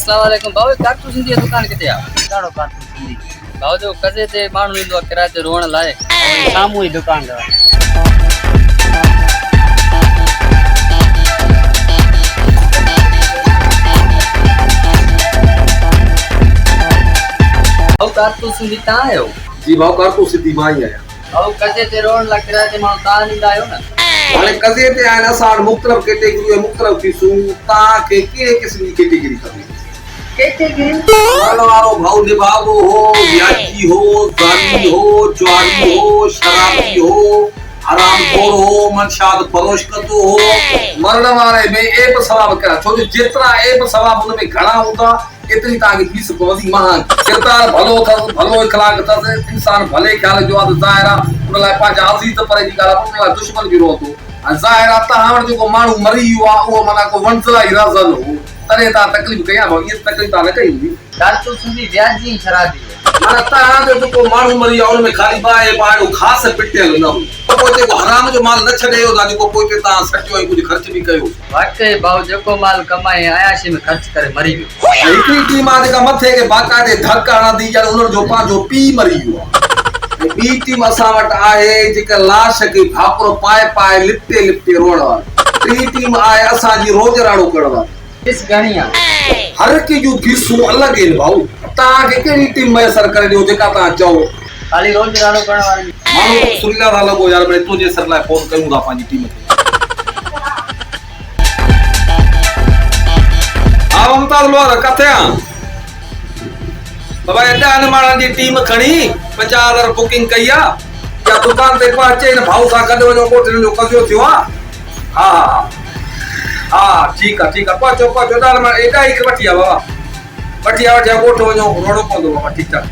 अस्सलाम वालेकुम भाऊ कारतूस जी दुकान किथे आ कहिड़ो कारतूस सिंधी भाऊ जो कजे ते माण्हू ईंदो आहे किराए ते रोअण लाइ साम्हूं ई दुकान अथव। भाऊ कारतूस सिंधी तव्हां आहियो जी भाऊ कारतूस सिंधी मां ही आहियां। भाऊ कजे ते रोअण लाइ किराए ते माण्हू तव्हां ॾींदा आहियो न हाणे कज़े ते आहिनि असां वटि मुख़्तलिफ़ कैटेगरियूं मुख़्तलिफ़ फीसूं तव्हांखे कहिड़े क़िस्म जी कैटेगरी खपे करण वारो भाऊ निभागो हो व्याजी हो ज़ाली हो ज्वारी हो शराबी हो हरामखोर हो मनशाद फरोश कंदो हो मरण वारे में एब सवाब करा छो जो जेतिरा एब सवाब हुन में घणा हूंदा एतिरी तव्हांजी फीस पवंदी महान किरदार भलो अथसि भलो इख़लाक़ अथसि इंसान भले ख़्याल जो आहे त ज़ाहिर आहे उन लाइ पंहिंजा अज़ीज़ परे जी ॻाल्हि आहे उन लाइ दुश्मन बि रहंदो ऐं ज़ाहिर आहे तव्हां वटि जेको माण्हू मरी वियो आहे उहो माना को वंज़ला ई रज़ल हो तॾहिं तव्हां तकलीफ़ कई आहे भाऊ ईअं तकलीफ़ तव्हां न कई हूंदी कारतूस सिंधी व्याजी शराबी माना तव्हांजो जेको माण्हू मरी वियो आहे उन में ख़ाली बाहि बाहि ख़ासि पिटियल न हो पोइ जेको हराम जो माल न छॾे था जेको पोइ हिते तव्हां सटियो ऐं कुझु ख़र्च बि कयो वाकई भाऊ जेको माल कमाए अयाशी में ख़र्च करे मरी वियो हिकिड़ी टीम आहे जेका मथे खे बाक़ाइदे धक हणंदी ॼण उन्हनि जो पंहिंजो पीउ मरी वियो आहे ऐं ॿी टीम असां वटि आहे जेका लाश खे भाकुर पाए पाए लिपटे लिपटे रोअण वारी टी टीम आहे असांजी रोज़राड़ो करण वारी फीस घणी आहे हर की जूं फीसूं अलॻि आहिनि भाऊ तव्हांखे कहिड़ी टीम मैसर करे ॾियो जेका तव्हां चओ खाली रोज़राड़ो करण वारी माण्हू सुरीला था लॻो यार भई तुंहिंजे सर लाइ फोन कयूं था पंहिंजी टीम खे हा मुमताज़ लोहार किथे आहीं बाबा एॾा माण्हुनि जी टीम खणी 50,000 बुकिंग कई आहे या दुकान ते को अचे न भाऊ सां गॾु वञो कोठे जो कज़ियो थियो आहे हा हा हा ठीकु आहे पहुचो ॾाढा माण्हू एॾा ई वठी आहे बाबा वठी आहे कोठे वञो रोड़ो पवंदो बाबा ठीकु आहे